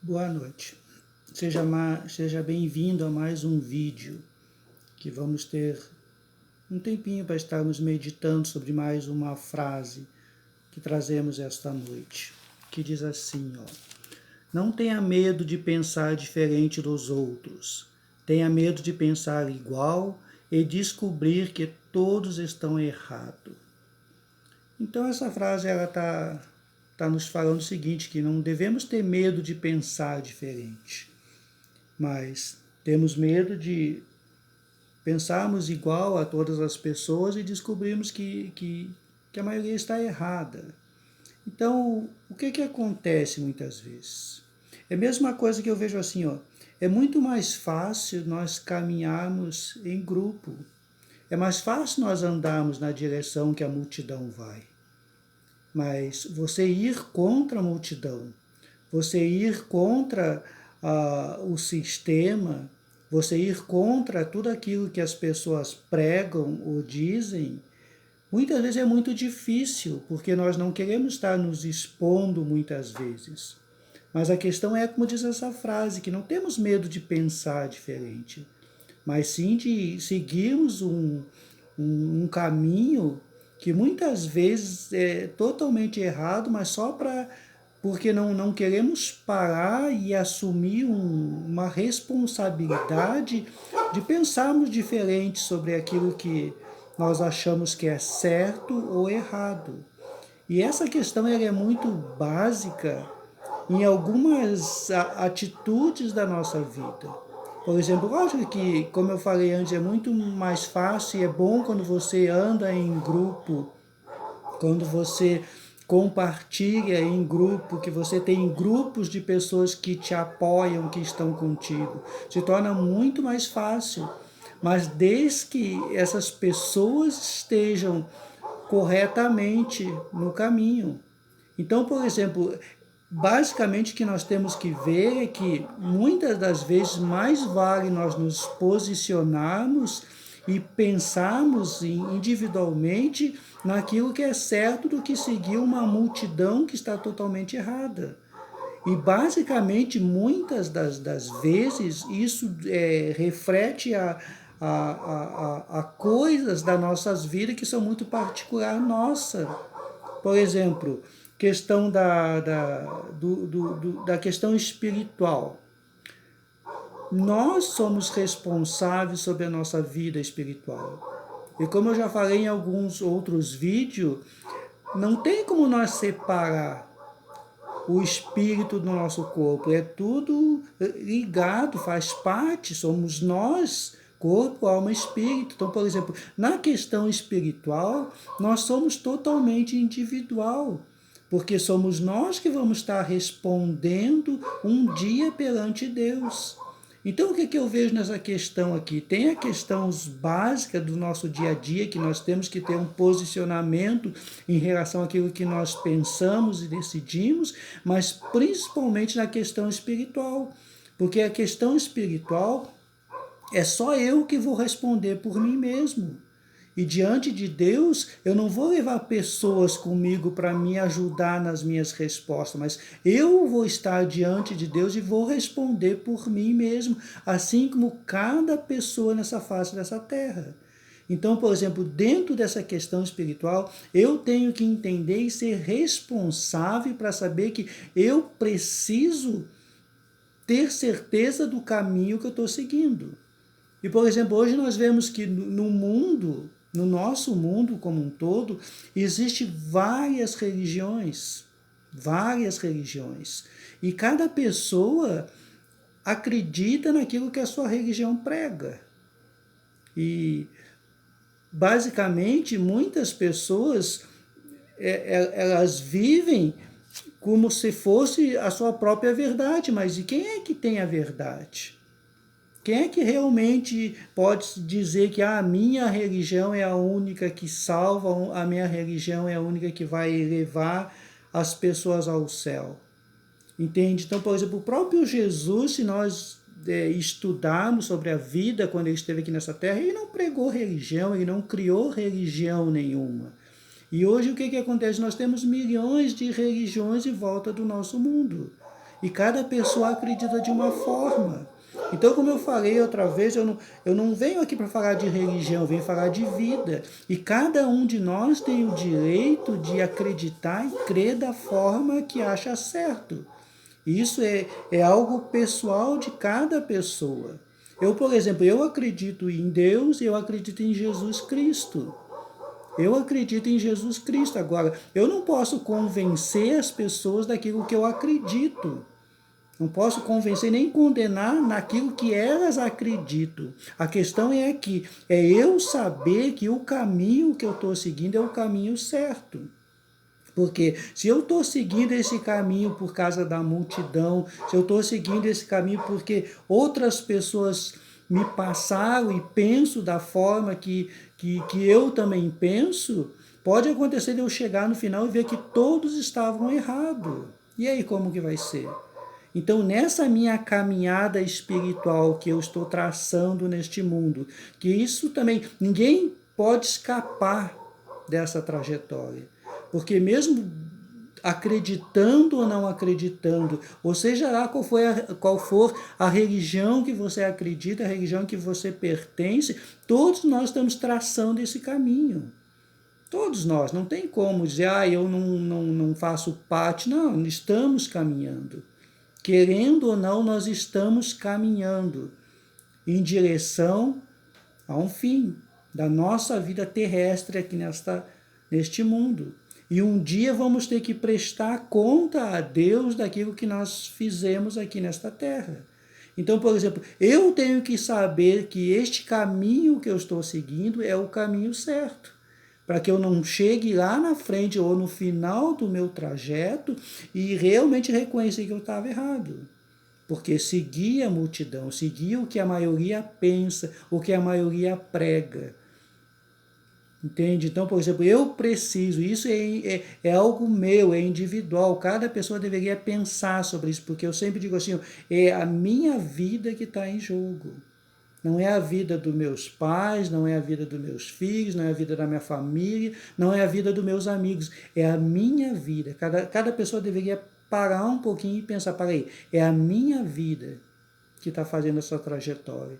Boa noite. Seja bem-vindo a mais um vídeo que vamos ter um tempinho para estarmos meditando sobre mais uma frase que trazemos esta noite, que diz assim, ó: não tenha medo de pensar diferente dos outros. Tenha medo de pensar igual e descobrir que todos estão errados. Então essa frase ela tá nos falando o seguinte, que não devemos ter medo de pensar diferente, mas temos medo de pensarmos igual a todas as pessoas e descobrirmos que a maioria está errada. Então, o que acontece muitas vezes? É a mesma coisa que eu vejo assim, ó. É muito mais fácil nós caminharmos em grupo. É mais fácil nós andarmos na direção que a multidão vai. Mas você ir contra a multidão, você ir contra o sistema, você ir contra tudo aquilo que as pessoas pregam ou dizem, muitas vezes é muito difícil, porque nós não queremos estar nos expondo muitas vezes. Mas a questão é, como diz essa frase, que não temos medo de pensar diferente, mas sim de seguirmos um caminho que muitas vezes é totalmente errado, mas só porque não queremos parar e assumir uma responsabilidade de pensarmos diferente sobre aquilo que nós achamos que é certo ou errado. E essa questão ela é muito básica em algumas atitudes da nossa vida. Por exemplo, lógico que, como eu falei antes, é muito mais fácil e é bom quando você anda em grupo, quando você compartilha em grupo, que você tem grupos de pessoas que te apoiam, que estão contigo. Se torna muito mais fácil. Mas desde que essas pessoas estejam corretamente no caminho. Então, por exemplo, basicamente o que nós temos que ver é que muitas das vezes mais vale nós nos posicionarmos e pensarmos individualmente naquilo que é certo do que seguir uma multidão que está totalmente errada. E basicamente, muitas das vezes, isso reflete a coisas das nossas vidas que são muito particular nossa. Por exemplo, questão da questão espiritual. Nós somos responsáveis sobre a nossa vida espiritual. E como eu já falei em alguns outros vídeos, não tem como nós separar o espírito do nosso corpo. É tudo ligado, faz parte, somos nós, corpo, alma e espírito. Então, por exemplo, na questão espiritual, nós somos totalmente individual, porque somos nós que vamos estar respondendo um dia perante Deus. Então, o que eu vejo nessa questão aqui? Tem a questão básica do nosso dia a dia, que nós temos que ter um posicionamento em relação àquilo que nós pensamos e decidimos, mas principalmente na questão espiritual. Porque a questão espiritual é só eu que vou responder por mim mesmo. E diante de Deus, eu não vou levar pessoas comigo para me ajudar nas minhas respostas, mas eu vou estar diante de Deus e vou responder por mim mesmo, assim como cada pessoa nessa face dessa terra. Então, por exemplo, dentro dessa questão espiritual, eu tenho que entender e ser responsável para saber que eu preciso ter certeza do caminho que eu estou seguindo. E, por exemplo, hoje nós vemos que no mundo, no nosso mundo como um todo, existe várias religiões. Várias religiões. E cada pessoa acredita naquilo que a sua religião prega. E, basicamente, muitas pessoas elas vivem como se fosse a sua própria verdade. Mas e quem é que tem a verdade? Quem é que realmente pode dizer que a minha religião é a única que salva, a minha religião é a única que vai levar as pessoas ao céu? Entende? Então, por exemplo, o próprio Jesus, se nós estudarmos sobre a vida quando ele esteve aqui nessa terra, ele não pregou religião, ele não criou religião nenhuma. E hoje o que acontece? Nós temos milhões de religiões em volta do nosso mundo. e cada pessoa acredita de uma forma. Então, como eu falei outra vez, eu não venho aqui para falar de religião, eu venho falar de vida. E cada um de nós tem o direito de acreditar e crer da forma que acha certo. Isso é algo pessoal de cada pessoa. Eu, por exemplo, eu acredito em Deus e eu acredito em Jesus Cristo. Eu acredito em Jesus Cristo. Agora, eu não posso convencer as pessoas daquilo que eu acredito. Não posso convencer nem condenar naquilo que elas acreditam. A questão é aqui, é eu saber que o caminho que eu estou seguindo é o caminho certo. Porque se eu estou seguindo esse caminho por causa da multidão, se eu estou seguindo esse caminho porque outras pessoas me passaram e penso da forma que eu também penso, pode acontecer de eu chegar no final e ver que todos estavam errados. E aí como que vai ser? Então, nessa minha caminhada espiritual que eu estou traçando neste mundo, que isso também, ninguém pode escapar dessa trajetória. Porque mesmo acreditando ou não acreditando, ou seja lá qual for a religião que você acredita, a religião que você pertence, todos nós estamos traçando esse caminho. Todos nós, não tem como dizer, eu não faço parte. Não, estamos caminhando. Querendo ou não, nós estamos caminhando em direção a um fim da nossa vida terrestre aqui neste mundo. E um dia vamos ter que prestar conta a Deus daquilo que nós fizemos aqui nesta terra. Então, por exemplo, eu tenho que saber que este caminho que eu estou seguindo é o caminho certo, para que eu não chegue lá na frente ou no final do meu trajeto e realmente reconhecer que eu estava errado. Porque seguir a multidão, seguir o que a maioria pensa, o que a maioria prega. Entende? Então, por exemplo, eu preciso, isso é algo meu, é individual, cada pessoa deveria pensar sobre isso, porque eu sempre digo assim, é a minha vida que está em jogo. Não é a vida dos meus pais, não é a vida dos meus filhos, não é a vida da minha família, não é a vida dos meus amigos, é a minha vida. Cada pessoa deveria parar um pouquinho e pensar, peraí, é a minha vida que está fazendo essa trajetória.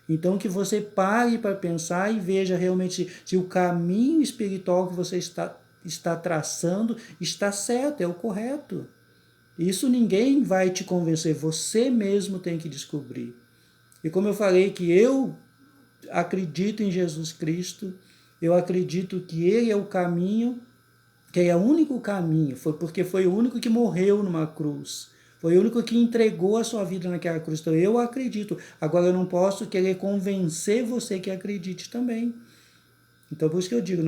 Então que você pare para pensar e veja realmente se o caminho espiritual que você está traçando está certo, é o correto. Isso ninguém vai te convencer, você mesmo tem que descobrir. E como eu falei que eu acredito em Jesus Cristo, eu acredito que Ele é o caminho, que é o único caminho, porque foi o único que morreu numa cruz. Foi o único que entregou a sua vida naquela cruz. Então eu acredito. Agora eu não posso querer convencer você que acredite também. Então por isso que eu digo,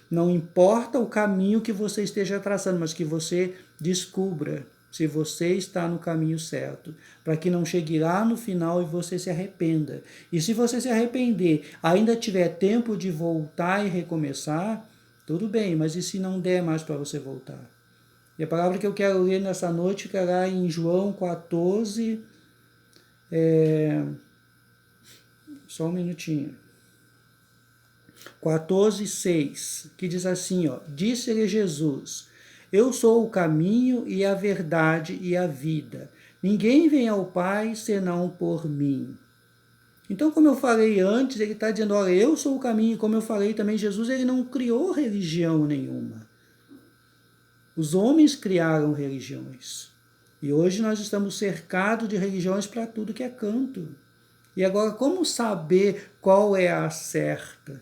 não importa o caminho que você esteja traçando, mas que você descubra se você está no caminho certo, para que não chegue lá no final e você se arrependa. E se você se arrepender, ainda tiver tempo de voltar e recomeçar, tudo bem, mas e se não der mais para você voltar? E a palavra que eu quero ler nessa noite ficará em João 14, só um minutinho. 14:6, que diz assim, disse-lhe Jesus, eu sou o caminho e a verdade e a vida. Ninguém vem ao Pai senão por mim. Então, como eu falei antes, ele está dizendo, olha, eu sou o caminho. Como eu falei também, Jesus ele não criou religião nenhuma. Os homens criaram religiões. E hoje nós estamos cercados de religiões para tudo que é canto. E agora, como saber qual é a certa?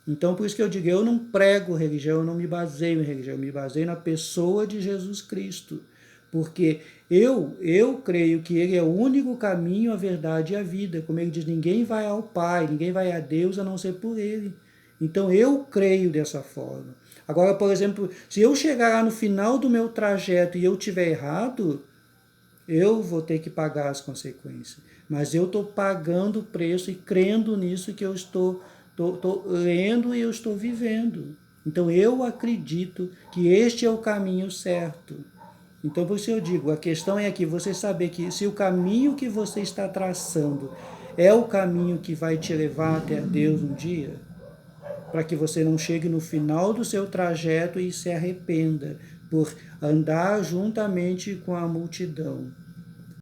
Então, por isso que eu digo, eu não prego religião, eu não me baseio em religião, eu me baseio na pessoa de Jesus Cristo. Porque eu creio que Ele é o único caminho, a verdade e a vida. Como Ele diz, ninguém vai ao Pai, ninguém vai a Deus a não ser por Ele. Então, eu creio dessa forma. Agora, por exemplo, se eu chegar lá no final do meu trajeto e eu estiver errado, eu vou ter que pagar as consequências. Mas eu estou pagando o preço e crendo nisso que eu estou lendo e eu estou vivendo. Então eu acredito que este é o caminho certo. Então por isso eu digo, a questão é aqui, você saber que se o caminho que você está traçando é o caminho que vai te levar até Deus um dia, para que você não chegue no final do seu trajeto e se arrependa por andar juntamente com a multidão.